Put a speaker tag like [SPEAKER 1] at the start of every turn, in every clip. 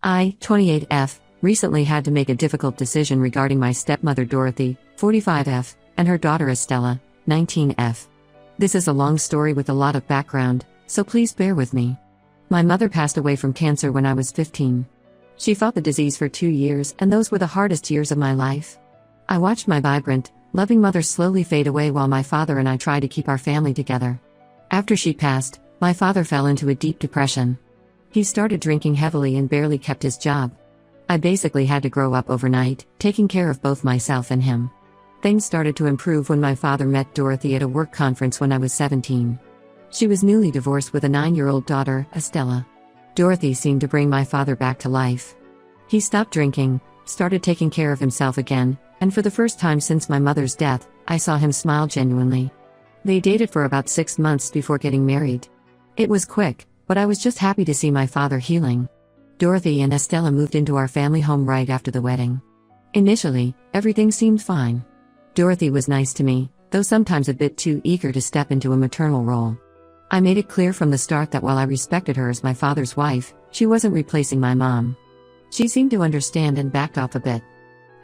[SPEAKER 1] I, 28F, recently had to make a difficult decision regarding my stepmother Dorothy, 45F, and her daughter Estella, 19F. This is a long story with a lot of background, so please bear with me. My mother passed away from cancer when I was 15. She fought the disease for 2 years, and those were the hardest years of my life. I watched my vibrant, loving mother slowly fade away while my father and I tried to keep our family together. After she passed, my father fell into a deep depression. He started drinking heavily and barely kept his job. I basically had to grow up overnight, taking care of both myself and him. Things started to improve when my father met Dorothy at a work conference when I was 17. She was newly divorced with a 9-year-old daughter, Estella. Dorothy seemed to bring my father back to life. He stopped drinking, started taking care of himself again, and for the first time since my mother's death, I saw him smile genuinely. They dated for about 6 months before getting married. It was quick, but I was just happy to see my father healing. Dorothy and Estella moved into our family home right after the wedding. Initially, everything seemed fine. Dorothy was nice to me, though sometimes a bit too eager to step into a maternal role. I made it clear from the start that while I respected her as my father's wife, she wasn't replacing my mom. She seemed to understand and backed off a bit.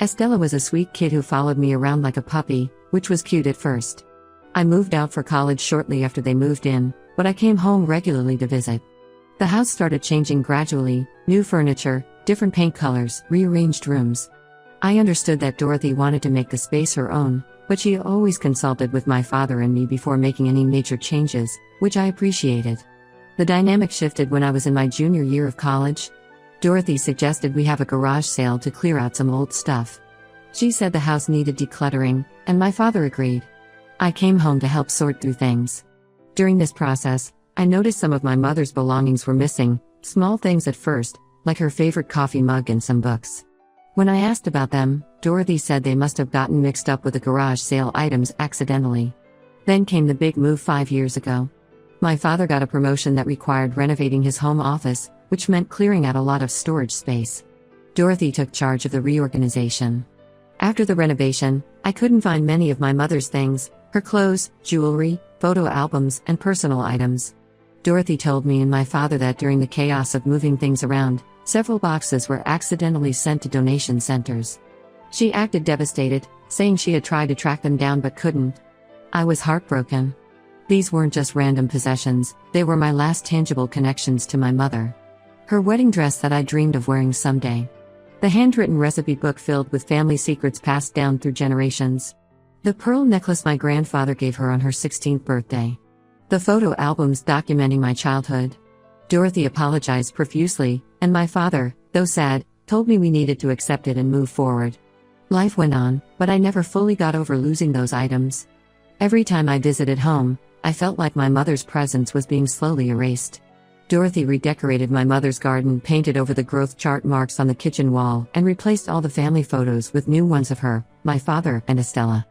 [SPEAKER 1] Estella was a sweet kid who followed me around like a puppy, which was cute at first. I moved out for college shortly after they moved in, but I came home regularly to visit. The house started changing gradually, new furniture, different paint colors, rearranged rooms. I understood that Dorothy wanted to make the space her own, but she always consulted with my father and me before making any major changes, which I appreciated. The dynamic shifted when I was in my junior year of college. Dorothy suggested we have a garage sale to clear out some old stuff. She said the house needed decluttering, and my father agreed. I came home to help sort through things. During this process, I noticed some of my mother's belongings were missing, small things at first, like her favorite coffee mug and some books. When I asked about them, Dorothy said they must have gotten mixed up with the garage sale items accidentally. Then came the big move 5 years ago. My father got a promotion that required renovating his home office, which meant clearing out a lot of storage space. Dorothy took charge of the reorganization. After the renovation, I couldn't find many of my mother's things, her clothes, jewelry, photo albums, and personal items. Dorothy told me and my father that during the chaos of moving things around, several boxes were accidentally sent to donation centers. She acted devastated, saying she had tried to track them down but couldn't. I was heartbroken. These weren't just random possessions, they were my last tangible connections to my mother. Her wedding dress that I dreamed of wearing someday. The handwritten recipe book filled with family secrets passed down through generations. The pearl necklace my grandfather gave her on her 16th birthday. The photo albums documenting my childhood. Dorothy apologized profusely, and my father, though sad, told me we needed to accept it and move forward. Life went on, but I never fully got over losing those items. Every time I visited home, I felt like my mother's presence was being slowly erased. Dorothy redecorated my mother's garden, painted over the growth chart marks on the kitchen wall, and replaced all the family photos with new ones of her, my father, and Estella.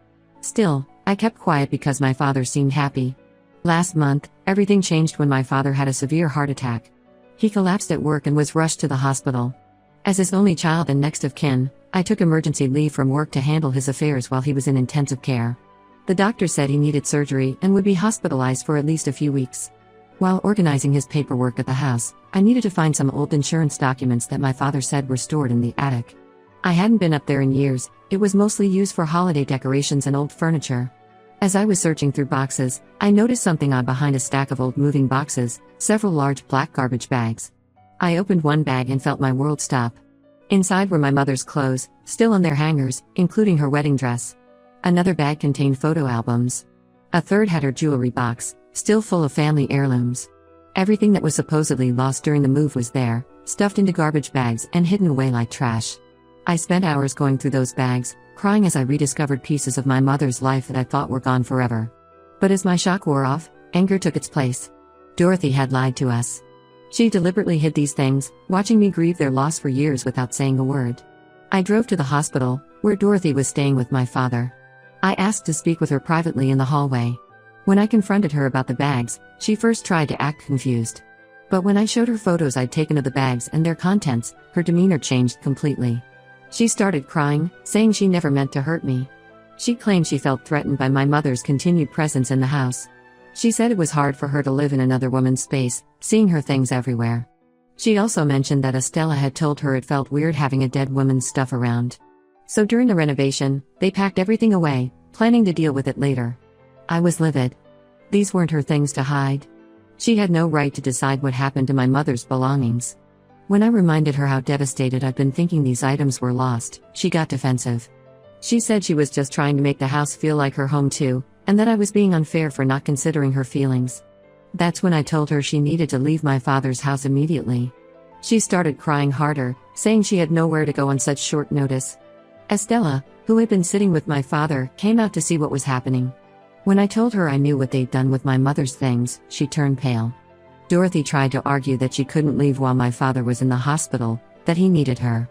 [SPEAKER 1] Still, I kept quiet because my father seemed happy. Last month, everything changed when my father had a severe heart attack. He collapsed at work and was rushed to the hospital. As his only child and next of kin, I took emergency leave from work to handle his affairs while he was in intensive care. The doctor said he needed surgery and would be hospitalized for at least a few weeks. While organizing his paperwork at the house, I needed to find some old insurance documents that my father said were stored in the attic. I hadn't been up there in years, it was mostly used for holiday decorations and old furniture. As I was searching through boxes, I noticed something odd behind a stack of old moving boxes, several large black garbage bags. I opened one bag and felt my world stop. Inside were my mother's clothes, still on their hangers, including her wedding dress. Another bag contained photo albums. A third had her jewelry box, still full of family heirlooms. Everything that was supposedly lost during the move was there, stuffed into garbage bags and hidden away like trash. I spent hours going through those bags, crying as I rediscovered pieces of my mother's life that I thought were gone forever. But as my shock wore off, anger took its place. Dorothy had lied to us. She deliberately hid these things, watching me grieve their loss for years without saying a word. I drove to the hospital, where Dorothy was staying with my father. I asked to speak with her privately in the hallway. When I confronted her about the bags, she first tried to act confused. But when I showed her photos I'd taken of the bags and their contents, her demeanor changed completely. She started crying, saying she never meant to hurt me. She claimed she felt threatened by my mother's continued presence in the house. She said it was hard for her to live in another woman's space, seeing her things everywhere. She also mentioned that Estella had told her it felt weird having a dead woman's stuff around. So during the renovation, they packed everything away, planning to deal with it later. I was livid. These weren't her things to hide. She had no right to decide what happened to my mother's belongings. When I reminded her how devastated I'd been thinking these items were lost, she got defensive. She said she was just trying to make the house feel like her home too, and that I was being unfair for not considering her feelings. That's when I told her she needed to leave my father's house immediately. She started crying harder, saying she had nowhere to go on such short notice. Estella, who had been sitting with my father, came out to see what was happening. When I told her I knew what they'd done with my mother's things, she turned pale. Dorothy tried to argue that she couldn't leave while my father was in the hospital, that he needed her.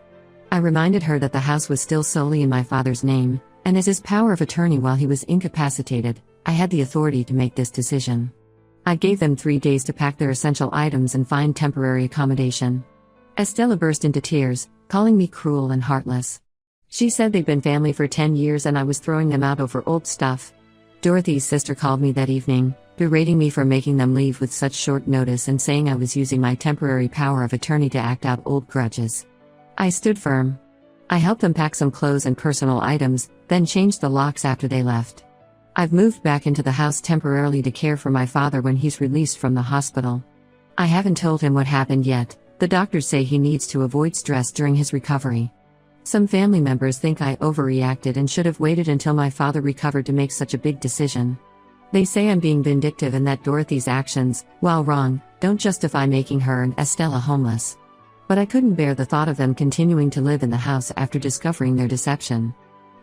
[SPEAKER 1] I reminded her that the house was still solely in my father's name, and as his power of attorney while he was incapacitated, I had the authority to make this decision. I gave them 3 days to pack their essential items and find temporary accommodation. Estella burst into tears, calling me cruel and heartless. She said they'd been family for 10 years and I was throwing them out over old stuff. Dorothy's sister called me that evening, berating me for making them leave with such short notice and saying I was using my temporary power of attorney to act out old grudges. I stood firm. I helped them pack some clothes and personal items, then changed the locks after they left. I've moved back into the house temporarily to care for my father when he's released from the hospital. I haven't told him what happened yet. The doctors say he needs to avoid stress during his recovery. Some family members think I overreacted and should have waited until my father recovered to make such a big decision. They say I'm being vindictive and that Dorothy's actions, while wrong, don't justify making her and Estella homeless. But I couldn't bear the thought of them continuing to live in the house after discovering their deception.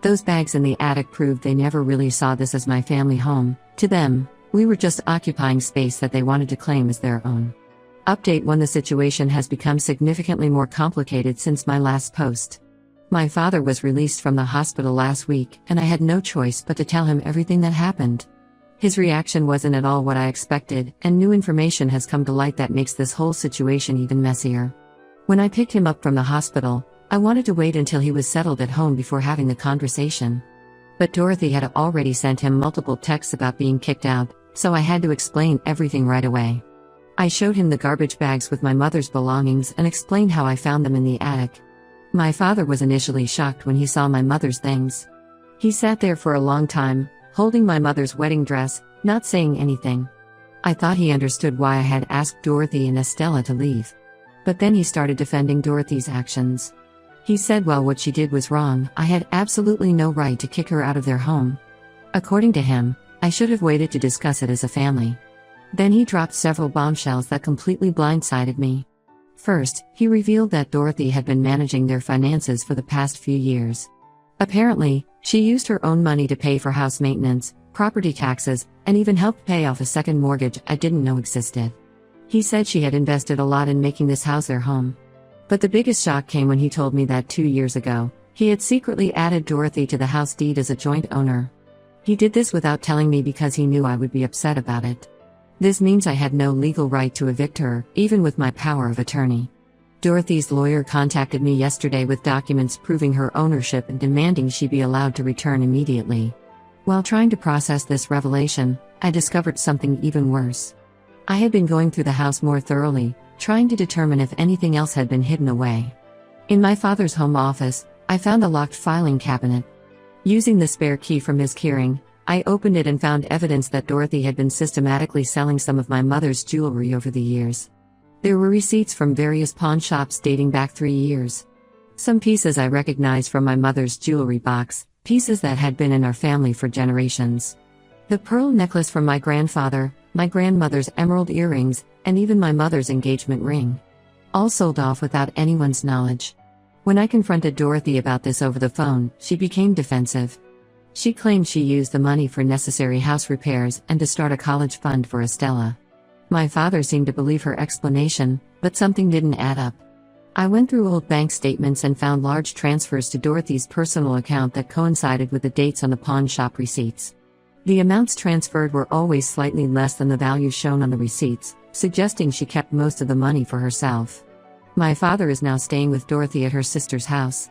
[SPEAKER 1] Those bags in the attic proved they never really saw this as my family home. To them, we were just occupying space that they wanted to claim as their own. Update 1: The situation has become significantly more complicated since my last post. My father was released from the hospital last week, and I had no choice but to tell him everything that happened. His reaction wasn't at all what I expected, and new information has come to light that makes this whole situation even messier. When I picked him up from the hospital, I wanted to wait until he was settled at home before having the conversation. But Dorothy had already sent him multiple texts about being kicked out, so I had to explain everything right away. I showed him the garbage bags with my mother's belongings and explained how I found them in the attic. My father was initially shocked when he saw my mother's things. He sat there for a long time, holding my mother's wedding dress, not saying anything. I thought he understood why I had asked Dorothy and Estella to leave. But then he started defending Dorothy's actions. He said while what she did was wrong, I had absolutely no right to kick her out of their home. According to him, I should have waited to discuss it as a family. Then he dropped several bombshells that completely blindsided me. First, he revealed that Dorothy had been managing their finances for the past few years. Apparently, she used her own money to pay for house maintenance, property taxes, and even helped pay off a second mortgage I didn't know existed. He said she had invested a lot in making this house their home. But the biggest shock came when he told me that 2 years ago, he had secretly added Dorothy to the house deed as a joint owner. He did this without telling me because he knew I would be upset about it. This means I had no legal right to evict her, even with my power of attorney. Dorothy's lawyer contacted me yesterday with documents proving her ownership and demanding she be allowed to return immediately. While trying to process this revelation, I discovered something even worse. I had been going through the house more thoroughly, trying to determine if anything else had been hidden away. In my father's home office, I found a locked filing cabinet. Using the spare key from his keyring, I opened it and found evidence that Dorothy had been systematically selling some of my mother's jewelry over the years. There were receipts from various pawn shops dating back 3 years. Some pieces I recognized from my mother's jewelry box, pieces that had been in our family for generations. The pearl necklace from my grandfather, my grandmother's emerald earrings, and even my mother's engagement ring. All sold off without anyone's knowledge. When I confronted Dorothy about this over the phone, she became defensive. She claimed she used the money for necessary house repairs and to start a college fund for Estella. My father seemed to believe her explanation, but something didn't add up. I went through old bank statements and found large transfers to Dorothy's personal account that coincided with the dates on the pawn shop receipts. The amounts transferred were always slightly less than the value shown on the receipts, suggesting she kept most of the money for herself. My father is now staying with Dorothy at her sister's house.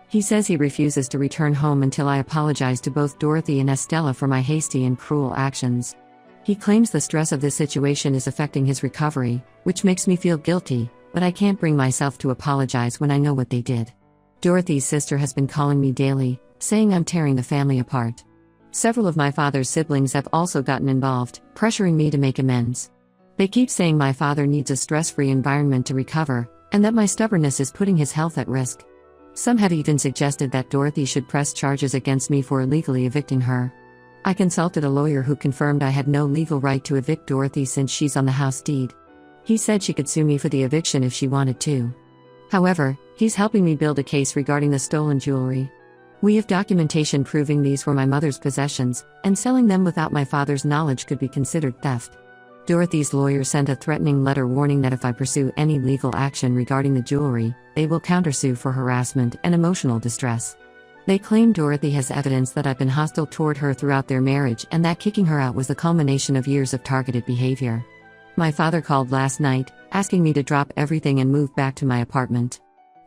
[SPEAKER 1] He says he refuses to return home until I apologize to both Dorothy and Estella for my hasty and cruel actions. He claims the stress of this situation is affecting his recovery, which makes me feel guilty, but I can't bring myself to apologize when I know what they did. Dorothy's sister has been calling me daily, saying I'm tearing the family apart. Several of my father's siblings have also gotten involved, pressuring me to make amends. They keep saying my father needs a stress-free environment to recover, and that my stubbornness is putting his health at risk. Some have even suggested that Dorothy should press charges against me for illegally evicting her. I consulted a lawyer who confirmed I had no legal right to evict Dorothy since she's on the house deed. He said she could sue me for the eviction if she wanted to. However, he's helping me build a case regarding the stolen jewelry. We have documentation proving these were my mother's possessions, and selling them without my father's knowledge could be considered theft. Dorothy's lawyer sent a threatening letter warning that if I pursue any legal action regarding the jewelry, they will countersue for harassment and emotional distress. They claim Dorothy has evidence that I've been hostile toward her throughout their marriage and that kicking her out was the culmination of years of targeted behavior. My father called last night, asking me to drop everything and move back to my apartment.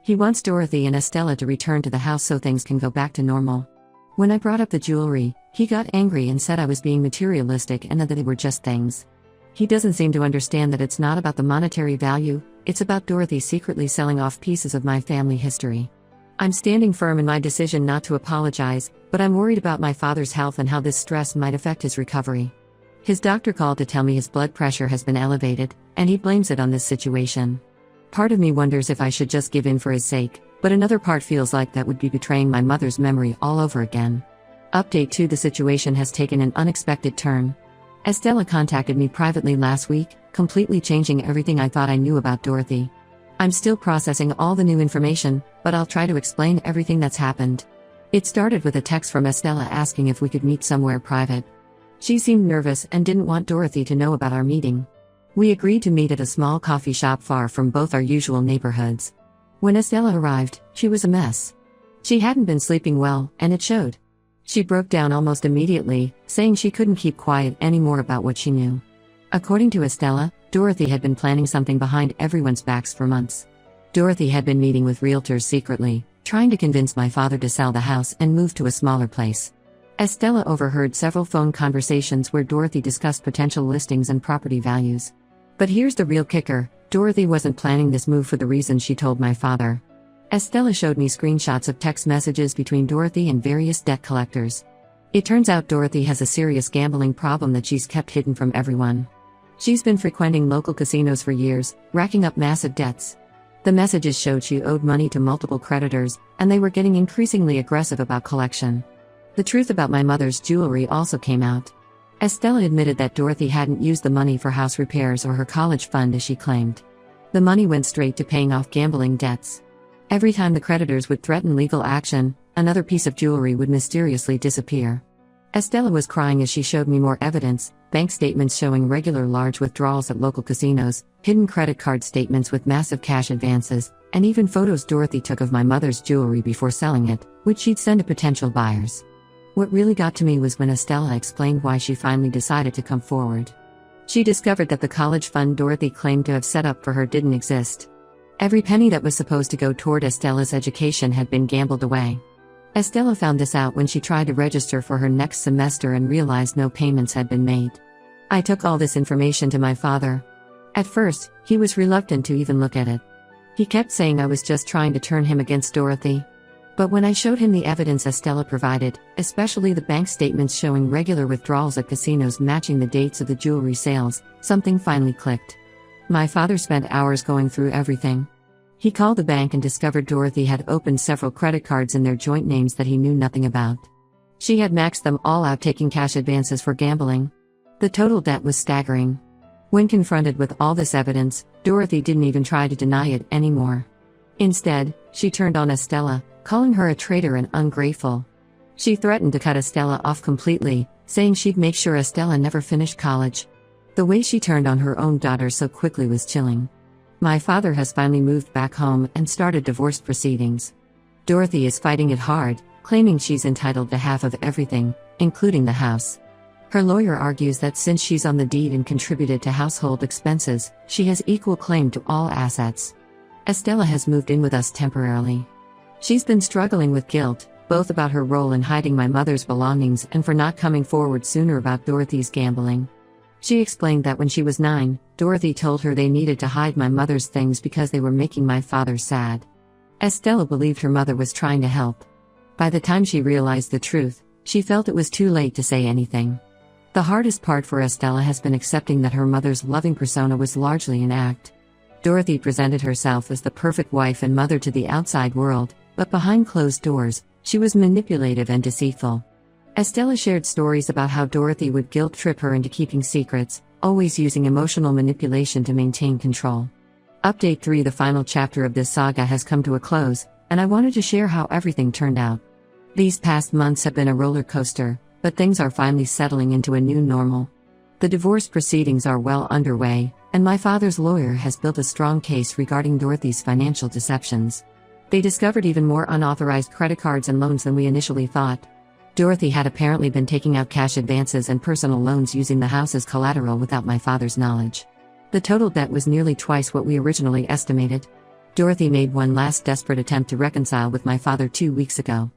[SPEAKER 1] He wants Dorothy and Estella to return to the house so things can go back to normal. When I brought up the jewelry, he got angry and said I was being materialistic and that they were just things. He doesn't seem to understand that it's not about the monetary value, it's about Dorothy secretly selling off pieces of my family history. I'm standing firm in my decision not to apologize, but I'm worried about my father's health and how this stress might affect his recovery. His doctor called to tell me his blood pressure has been elevated, and he blames it on this situation. Part of me wonders if I should just give in for his sake, but another part feels like that would be betraying my mother's memory all over again. Update 2: The situation has taken an unexpected turn. Estella contacted me privately last week, completely changing everything I thought I knew about Dorothy. I'm still processing all the new information, but I'll try to explain everything that's happened. It started with a text from Estella asking if we could meet somewhere private. She seemed nervous and didn't want Dorothy to know about our meeting. We agreed to meet at a small coffee shop far from both our usual neighborhoods. When Estella arrived, she was a mess. She hadn't been sleeping well, and it showed. She broke down almost immediately, saying she couldn't keep quiet anymore about what she knew. According to Estella, Dorothy had been planning something behind everyone's backs for months. Dorothy had been meeting with realtors secretly, trying to convince my father to sell the house and move to a smaller place. Estella overheard several phone conversations where Dorothy discussed potential listings and property values. But here's the real kicker: Dorothy wasn't planning this move for the reasons she told my father. Estella showed me screenshots of text messages between Dorothy and various debt collectors. It turns out Dorothy has a serious gambling problem that she's kept hidden from everyone. She's been frequenting local casinos for years, racking up massive debts. The messages showed she owed money to multiple creditors, and they were getting increasingly aggressive about collection. The truth about my mother's jewelry also came out. Estella admitted that Dorothy hadn't used the money for house repairs or her college fund as she claimed. The money went straight to paying off gambling debts. Every time the creditors would threaten legal action, another piece of jewelry would mysteriously disappear. Estella was crying as she showed me more evidence: bank statements showing regular large withdrawals at local casinos, hidden credit card statements with massive cash advances, and even photos Dorothy took of my mother's jewelry before selling it, which she'd send to potential buyers. What really got to me was when Estella explained why she finally decided to come forward. She discovered that the college fund Dorothy claimed to have set up for her didn't exist. Every penny that was supposed to go toward Estella's education had been gambled away. Estella found this out when she tried to register for her next semester and realized no payments had been made. I took all this information to my father. At first, he was reluctant to even look at it. He kept saying I was just trying to turn him against Dorothy. But when I showed him the evidence Estella provided, especially the bank statements showing regular withdrawals at casinos matching the dates of the jewelry sales, something finally clicked. My father spent hours going through everything. He called the bank and discovered Dorothy had opened several credit cards in their joint names that he knew nothing about. She had maxed them all out, taking cash advances for gambling. The total debt was staggering. When confronted with all this evidence, Dorothy didn't even try to deny it anymore. Instead, she turned on Estella, calling her a traitor and ungrateful. She threatened to cut Estella off completely, saying she'd make sure Estella never finished college. The way she turned on her own daughter so quickly was chilling. My father has finally moved back home and started divorce proceedings. Dorothy is fighting it hard, claiming she's entitled to half of everything, including the house. Her lawyer argues that since she's on the deed and contributed to household expenses, she has equal claim to all assets. Estella has moved in with us temporarily. She's been struggling with guilt, both about her role in hiding my mother's belongings and for not coming forward sooner about Dorothy's gambling. She explained that when she was 9, Dorothy told her they needed to hide my mother's things because they were making my father sad. Estella believed her mother was trying to help. By the time she realized the truth, she felt it was too late to say anything. The hardest part for Estella has been accepting that her mother's loving persona was largely an act. Dorothy presented herself as the perfect wife and mother to the outside world, but behind closed doors, she was manipulative and deceitful. Estella shared stories about how Dorothy would guilt-trip her into keeping secrets, always using emotional manipulation to maintain control. Update 3: The final chapter of this saga has come to a close, and I wanted to share how everything turned out. These past months have been a roller coaster, but things are finally settling into a new normal. The divorce proceedings are well underway, and my father's lawyer has built a strong case regarding Dorothy's financial deceptions. They discovered even more unauthorized credit cards and loans than we initially thought. Dorothy had apparently been taking out cash advances and personal loans using the house as collateral without my father's knowledge. The total debt was nearly twice what we originally estimated. Dorothy made one last desperate attempt to reconcile with my father 2 weeks ago.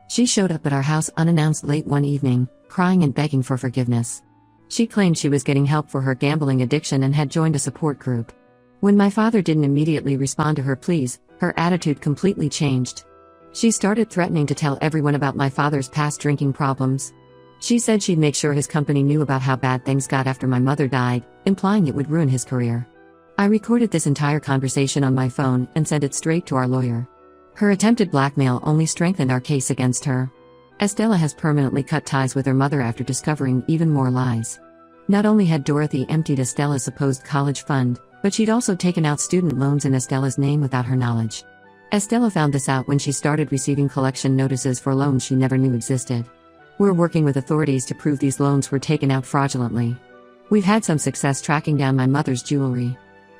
[SPEAKER 1] She showed up at our house unannounced late one evening, crying and begging for forgiveness. She claimed she was getting help for her gambling addiction and had joined a support group. When my father didn't immediately respond to her pleas, her attitude completely changed. She started threatening to tell everyone about my father's past drinking problems. She said she'd make sure his company knew about how bad things got after my mother died, implying it would ruin his career. I recorded this entire conversation on my phone and sent it straight to our lawyer. Her attempted blackmail only strengthened our case against her. Estella has permanently cut ties with her mother after discovering even more lies. Not only had Dorothy emptied Estella's supposed college fund, but she'd also taken out student loans in Estella's name without her knowledge. Estella found this out when she started receiving collection notices for loans she never knew existed. We're working with authorities to prove these loans were taken out fraudulently. We've had some success tracking down my mother's jewelry.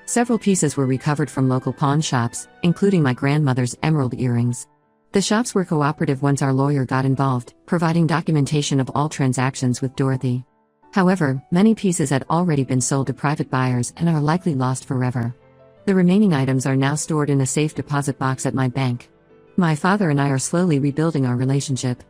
[SPEAKER 1] Several pieces were recovered from local pawn shops, including my grandmother's emerald earrings. The shops were cooperative once our lawyer got involved, providing documentation of all transactions with Dorothy. However, many pieces had already been sold to private buyers and are likely lost forever. The remaining items are now stored in a safe deposit box at my bank. My father and I are slowly rebuilding our relationship.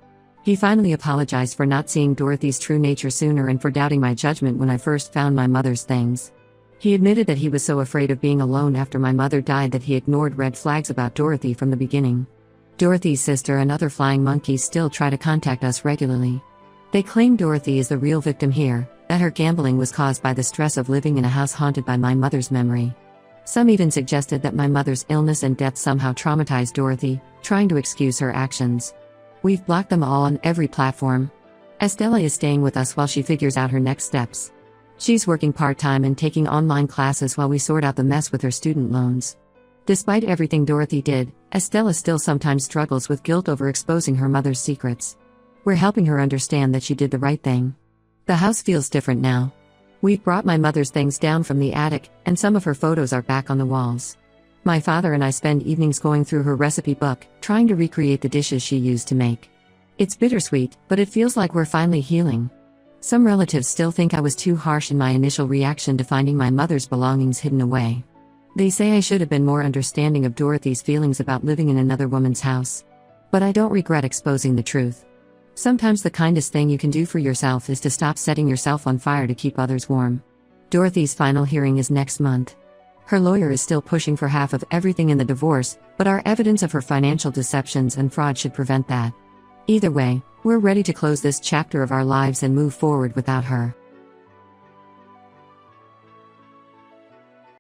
[SPEAKER 1] He finally apologized for not seeing Dorothy's true nature sooner and for doubting my judgment when I first found my mother's things. He admitted that he was so afraid of being alone after my mother died that he ignored red flags about Dorothy from the beginning. Dorothy's sister and other flying monkeys still try to contact us regularly. They claim Dorothy is the real victim here, that her gambling was caused by the stress of living in a house haunted by my mother's memory. Some even suggested that my mother's illness and death somehow traumatized Dorothy, trying to excuse her actions. We've blocked them all on every platform. Estella is staying with us while she figures out her next steps. She's working part-time and taking online classes while we sort out the mess with her student loans. Despite everything Dorothy did, Estella still sometimes struggles with guilt over exposing her mother's secrets. We're helping her understand that she did the right thing. The house feels different now. We've brought my mother's things down from the attic, and some of her photos are back on the walls. My father and I spend evenings going through her recipe book, trying to recreate the dishes she used to make. It's bittersweet, but it feels like we're finally healing. Some relatives still think I was too harsh in my initial reaction to finding my mother's belongings hidden away. They say I should have been more understanding of Dorothy's feelings about living in another woman's house. But I don't regret exposing the truth. Sometimes the kindest thing you can do for yourself is to stop setting yourself on fire to keep others warm. Dorothy's final hearing is next month. Her lawyer is still pushing for half of everything in the divorce, but our evidence of her financial deceptions and fraud should prevent that. Either way, we're ready to close this chapter of our lives and move forward without her.